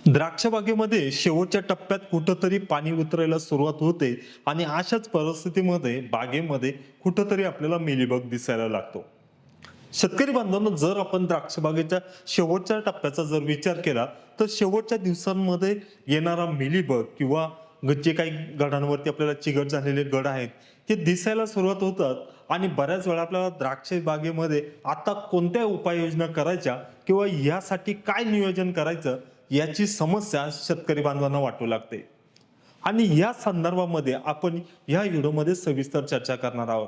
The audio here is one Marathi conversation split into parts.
द्राक्ष बागेमध्ये शेवटच्या टप्प्यात कुठंतरी पाणी उतरायला सुरुवात होते आणि अशाच परिस्थितीमध्ये बागेमध्ये कुठंतरी आपल्याला मिलीबग दिसायला लागतो. शेतकरी बांधवांनो, जर आपण द्राक्ष बागेच्या शेवटच्या टप्प्याचा जर विचार केला तर शेवटच्या दिवसांमध्ये येणारा मिलीबग किंवा जे काही गडांवरती आपल्याला चिगट झालेले गड आहेत ते दिसायला सुरुवात होतात आणि बऱ्याच वेळा आपल्याला द्राक्ष बागेमध्ये आता कोणत्या उपाययोजना करायच्या किंवा यासाठी काय नियोजन करायचं याची समस्या शेतकरी बांधवांना वाटू लागते. आणि या संदर्भामध्ये आपण या व्हिडिओमध्ये सविस्तर चर्चा करणार आहोत.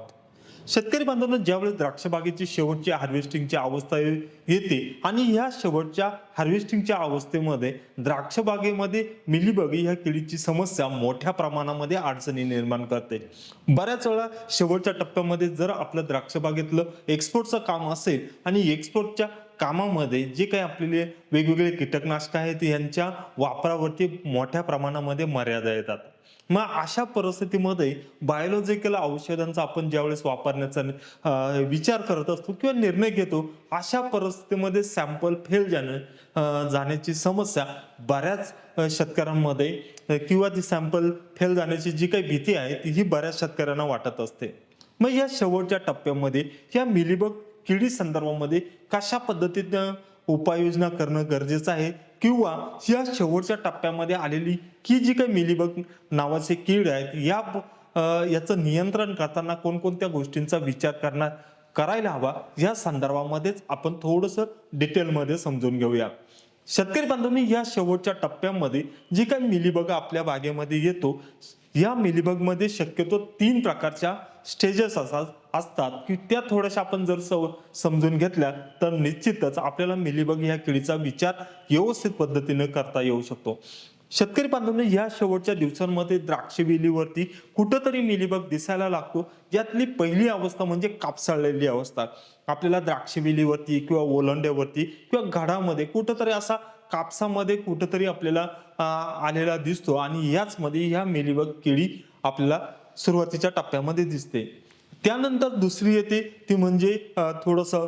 शेतकरी बांधवांनो, ज्यावेळेस द्राक्ष बागेची शेवटची हार्वेस्टिंगची अवस्था येते आणि या शेवटच्या हार्वेस्टिंगच्या अवस्थेमध्ये द्राक्ष बागेमध्ये मिलीबग ह्या किडीची समस्या मोठ्या प्रमाणामध्ये अडचणी निर्माण करते. बऱ्याच वेळा शेवटच्या टप्प्यामध्ये जर आपलं द्राक्ष बागेतलं एक्सपोर्टचं काम असेल आणि एक्सपोर्टच्या कामामध्ये जे काही आपले वेगवेगळे कीटकनाशक आहेत यांच्या वापरावरती मोठ्या प्रमाणामध्ये मर्यादा येतात. मग अशा परिस्थितीमध्ये बायोलॉजिकल औषधांचा आपण ज्यावेळेस वापरण्याचा विचार करत असतो किंवा निर्णय घेतो, अशा परिस्थितीमध्ये सॅम्पल फेल जाण्याची समस्या बऱ्याच शेतकऱ्यांमध्ये किंवा ती सॅम्पल फेल जाण्याची जी काही भीती आहे ती ही बऱ्याच शेतकऱ्यांना वाटत असते. मग या शेवटच्या टप्प्यामध्ये या मिलीबग किडी संदर्भामध्ये कशा पद्धतीनं उपाययोजना करणं गरजेचं आहे किंवा या शेवटच्या टप्प्यामध्ये आलेली की जी काही मिलीबग नावाचे कीड आहेत याचं नियंत्रण करताना कोणकोणत्या गोष्टींचा विचार करायला हवा या संदर्भामध्येच आपण थोडंसं डिटेलमध्ये समजून घेऊया. शेतकरी बांधवांनी या शेवटच्या टप्प्यामध्ये जी काही मिलीबग आपल्या बागेमध्ये येतो, या मिलीबग मध्ये शक्यतो 3 प्रकारच्या स्टेजेस असतात की त्या थोड्याशा आपण जर समजून घेतल्या तर निश्चितच आपल्याला मिलीबग ह्या किडीचा विचार व्यवस्थित पद्धतीने करता येऊ शकतो. शेतकरी बांधवांनो, या शेवटच्या दिवसांमध्ये द्राक्ष वेलीवरती कुठंतरी मिलीबग दिसायला लागतो. यातली पहिली अवस्था म्हणजे कापसाळलेली अवस्था. आपल्याला द्राक्ष वेलीवरती किंवा ओलांड्यावरती किंवा घडामध्ये कुठंतरी असा कापसामध्ये कुठंतरी आपल्याला आलेला दिसतो आणि याच मध्ये ह्या मिलीबग किडी आपल्याला सुरुवातीच्या टप्प्यामध्ये दिसते. त्यानंतर दुसरी येते ती म्हणजे थोडंसं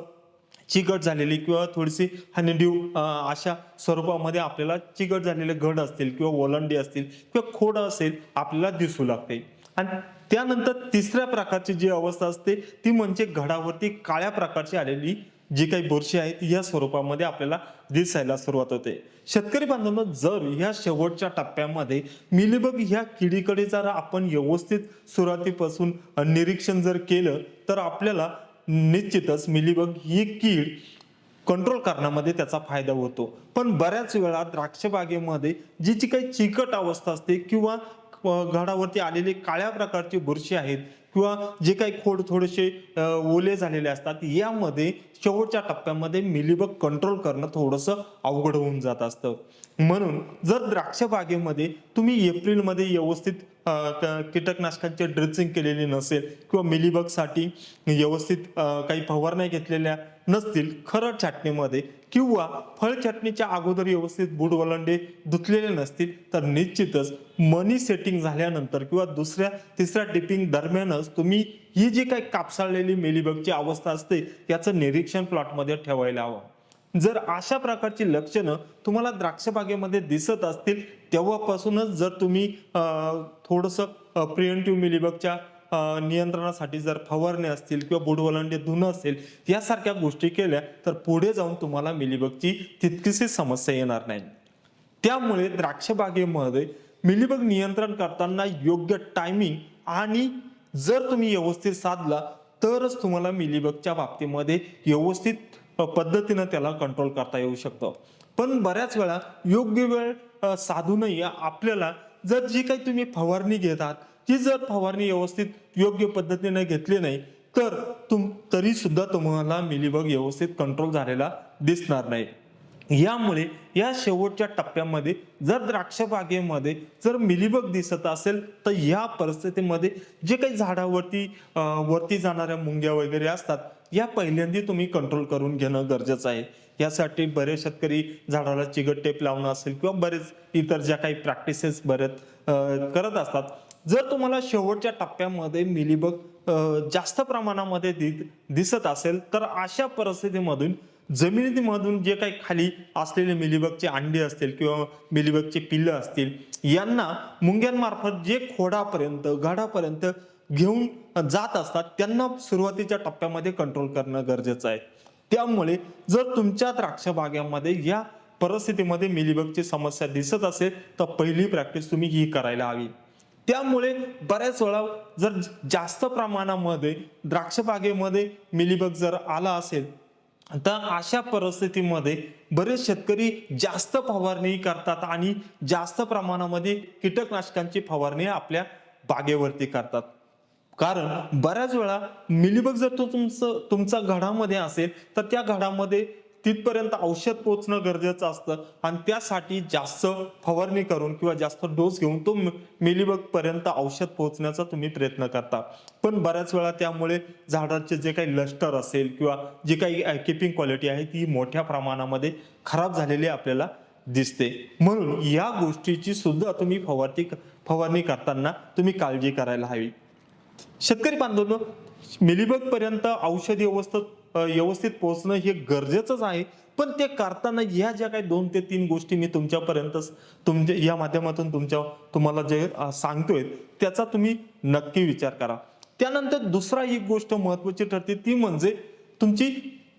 चिकट झालेली किंवा थोडीशी हनीड्यू अशा स्वरूपामध्ये आपल्याला चिकट झालेले घड असतील किंवा ओलांडे असतील किंवा खोड असेल आपल्याला दिसू लागते. आणि त्यानंतर तिसऱ्या प्रकारची जी अवस्था असते ती म्हणजे घडावरती काळ्या प्रकारची आलेली जी काही बुरशी आहेत या स्वरूपामध्ये आपल्याला दिसायला सुरुवात होते. शेतकरी बांधवांनो, जर ह्या शेवटच्या टप्प्यामध्ये मिलीबग ह्या किडीकडे जर आपण व्यवस्थित सुरुवातीपासून निरीक्षण जर केलं तर आपल्याला निश्चितच मिलीबग ही कीड कंट्रोल करण्यामध्ये त्याचा फायदा होतो. पण बऱ्याच वेळा द्राक्ष बागेमध्ये जी काही चिकट अवस्था असते किंवा घडावरती आलेले काळ्या प्रकारची बुरशी आहेत किंवा जे काही खोड थोडेसे ओले झालेले असतात, यामध्ये शेवटच्या टप्प्यामध्ये मिलीबग कंट्रोल करणं थोडंसं अवघड होऊन जात असतं. म्हणून जर द्राक्ष बागेमध्ये तुम्ही एप्रिलमध्ये व्यवस्थित कीटकनाशकांचे ड्रिचिंग केलेली नसेल किंवा मिलीबग साठी व्यवस्थित काही फवारण्या घेतलेल्या नसतील खरड छाटणीमध्ये किंवा फळ छाटणीच्या अगोदर व्यवस्थित बुड वलंडे धुतलेले नसतील तर निश्चितच मनी सेटिंग झाल्यानंतर किंवा दुसऱ्या तिसऱ्या टिपिंग दरम्यानच तुम्ही ही जी काही कापसाळलेली मिलीबगची अवस्था असते याचं निरीक्षण प्लॉटमध्ये ठेवायला हवं. जर अशा प्रकारची लक्षणं तुम्हाला द्राक्ष बागेमध्ये दिसत असतील तेव्हापासूनच जर तुम्ही थोडंसं प्रिव्हेंटिव्ह मिलीबगच्या नियंत्रणासाठी जर फवारणे असतील किंवा बुडवलांडे धुणं असेल यासारख्या गोष्टी केल्या तर पुढे जाऊन तुम्हाला मिलीबगची तितकीशी समस्या येणार नाही. त्यामुळे द्राक्ष बागेमध्ये मिलीबग नियंत्रण करताना योग्य टायमिंग आणि जर तुम्ही व्यवस्थित साधला तरच तुम्हाला मिलीबगच्या बाबतीमध्ये व्यवस्थित पद्धतीने त्याला कंट्रोल करता येऊ शकतं. पण बऱ्याच वेळा योग्य वेळ साधूनही आपल्याला जर जी काही तुम्ही फवारणी घेतात ती जर फवारणी व्यवस्थित योग्य पद्धतीने घेतली नाही तर तरी सुद्धा तुम्हाला मिलीबग व्यवस्थित कंट्रोल झालेला दिसणार नाही. यामुळे या शेवटच्या टप्प्यामध्ये जर द्राक्ष बागेमध्ये जर मिलीबग दिसत असेल तर या परिस्थितीमध्ये जे काही झाडावरती वरती जाणाऱ्या मुंग्या वगैरे असतात या पहिल्यांदा तुम्ही कंट्रोल करून घेणं गरजेचं आहे. यासाठी बरेच शेतकरी झाडाला चिकट टेप लावणं असेल किंवा बरेच इतर ज्या काही प्रॅक्टिसेस बरेच करत असतात. जर तुम्हाला शेवटच्या टप्प्यामध्ये मिलीबग जास्त प्रमाणामध्ये दिसत असेल तर अशा परिस्थितीमधून जमिनीमधून जे काही खाली असलेले मिलीबगचे अंडे असतील किंवा मिलीबगचे पिल्लं असतील, यांना मुंग्यांमार्फत जे खोडापर्यंत घडापर्यंत घेऊन जात असतात, त्यांना सुरुवातीच्या टप्प्यामध्ये कंट्रोल करणं गरजेचं आहे. त्यामुळे जर तुमच्या द्राक्ष बागेमध्ये या परिस्थितीमध्ये मिलीबगची समस्या दिसत असेल तर पहिली प्रॅक्टिस तुम्ही ही करायला हवी. त्यामुळे बऱ्याच वेळा जर जास्त प्रमाणामध्ये द्राक्ष बागेमध्ये मिलीबग जर आला असेल तर अशा परिस्थितीमध्ये बरेच शेतकरी जास्त फवारणी करतात आणि जास्त प्रमाणामध्ये कीटकनाशकांची फवारणी आपल्या बागेवरती करतात. कारण बऱ्याच वेळा मिलीबग जर तो तुमचा घडामध्ये असेल तर त्या घडामध्ये तिथपर्यंत औषध पोहोचणं गरजेचं असतं आणि त्यासाठी जास्त फवारणी करून किंवा जास्त डोस घेऊन तो मिलीबग पर्यंत औषध पोहोचण्याचा तुम्ही प्रयत्न करता. पण बऱ्याच वेळा त्यामुळे झाडाचे जे काही लस्टर असेल किंवा जी काही किपिंग क्वालिटी आहे ती मोठ्या प्रमाणामध्ये खराब झालेली आपल्याला दिसते. म्हणून या गोष्टीची सुद्धा तुम्ही फवारणी करताना तुम्ही काळजी करायला हवी. शेतकरी बांधवांनो, मिलीबग पर्यंत औषधी व्यवस्थित पोहोचणं हे गरजेचंच आहे. पण ते करताना ह्या ज्या काही 2 ते 3 गोष्टी मी तुमच्या या माध्यमातून तुम्हाला जे सांगतोय त्याचा तुम्ही नक्की विचार करा. त्यानंतर दुसरा एक गोष्ट महत्वाची ठरते ती म्हणजे तुमची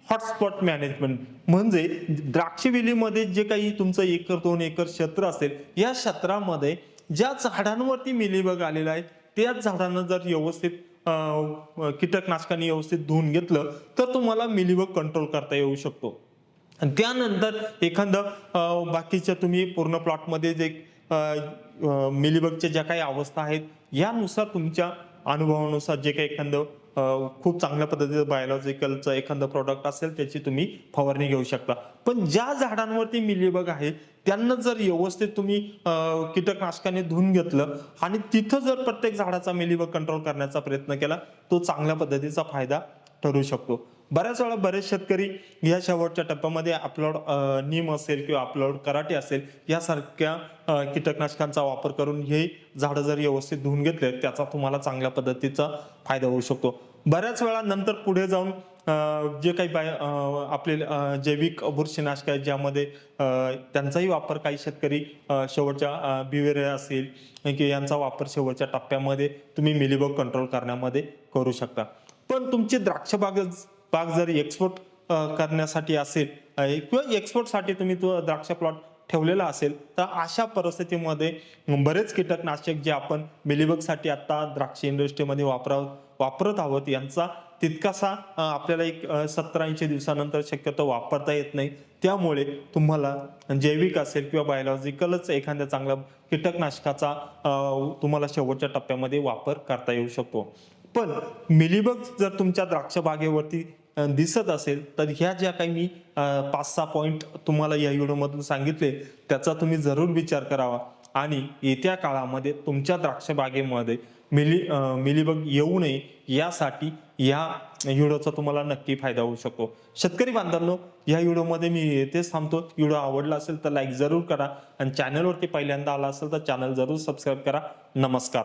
हॉटस्पॉट मॅनेजमेंट. म्हणजे द्राक्षवेलीमध्ये जे काही तुमचं 1 एकर 2 एकर क्षेत्र असेल, या क्षेत्रामध्ये ज्या झाडांवरती मिलीबग आलेला आहे त्याच झाडांना जर व्यवस्थित कीटकनाशकांनी व्यवस्थित धुवून घेतलं तर तुम्हाला मिलीबग कंट्रोल करता येऊ शकतो. त्यानंतर एखादं बाकीच्या तुम्ही पूर्ण प्लॉटमध्ये जे मिलीबगच्या ज्या काही अवस्था आहेत यानुसार तुमच्या अनुभवानुसार जे काही एखादं खूप चांगल्या पद्धतीचं बायोलॉजिकलचं एखादं प्रोडक्ट असेल त्याची तुम्ही फवारणी घेऊ शकता. पण ज्या झाडांवरती मिलीबग आहे त्यांना जर व्यवस्थित तुम्ही कीटकनाशकाने धुवून घेतलं आणि तिथं जर प्रत्येक झाडाचा मिलीबग कंट्रोल करण्याचा प्रयत्न केला तो चांगल्या पद्धतीचा फायदा ठरू शकतो. बऱ्याच वेळा बरेच शेतकरी या शेवटच्या टप्प्यामध्ये अपलोड नीम असेल किंवा अपलोड कराटे असेल यासारख्या कीटकनाशकांचा वापर करून हे झाडं जर व्यवस्थित धुवून घेतले त्याचा तुम्हाला चांगल्या पद्धतीचा फायदा होऊ शकतो. बऱ्याच वेळा नंतर पुढे जाऊन जे काही आपले जैविक बुरशीनाशक आहेत ज्यामध्ये त्यांचाही वापर काही शेतकरी शेवटच्या बिवेरिया असेल की यांचा वापर शेवटच्या टप्प्यामध्ये तुम्ही मिलीबग कंट्रोल करण्यामध्ये करू शकता. पण तुमची द्राक्ष बाग जर एक्सपोर्ट करण्यासाठी असेल किंवा एक्सपोर्टसाठी तुम्ही तो द्राक्ष प्लॉट ठेवलेला असेल तर अशा परिस्थितीमध्ये बरेच कीटकनाशक जे आपण मिलीबगसाठी आता द्राक्ष इंडस्ट्रीमध्ये वापरत आहोत यांचा तितकासा आपल्याला एक 70-80 दिवसानंतर शक्यतो वापरता येत नाही. त्यामुळे तुम्हाला जैविक असेल किंवा बायोलॉजिकलच एखाद्या चांगल्या कीटकनाशकाचा तुम्हाला शेवटच्या टप्प्यामध्ये वापर करता येऊ शकतो. पण मिलीबग जर तुमच्या द्राक्ष बागेवरती दिसत असेल तर ह्या ज्या काही मी 5-6 पॉइंट तुम्हाला या व्हिडिओमधून सांगितले त्याचा तुम्ही जरूर विचार करावा आणि येत्या काळामध्ये तुमच्या द्राक्ष बागेमध्ये मिलीबग येऊ नये यासाठी या व्हिडिओचा तुम्हाला नक्की फायदा होऊ शकतो. शेतकरी बांधवांनो, या व्हिडिओमध्ये मी येथेच थांबतो. व्हिडिओ आवडला असेल तर लाईक जरूर करा आणि चॅनलवरती पहिल्यांदा आला असेल तर चॅनल जरूर सबस्क्राईब करा. नमस्कार.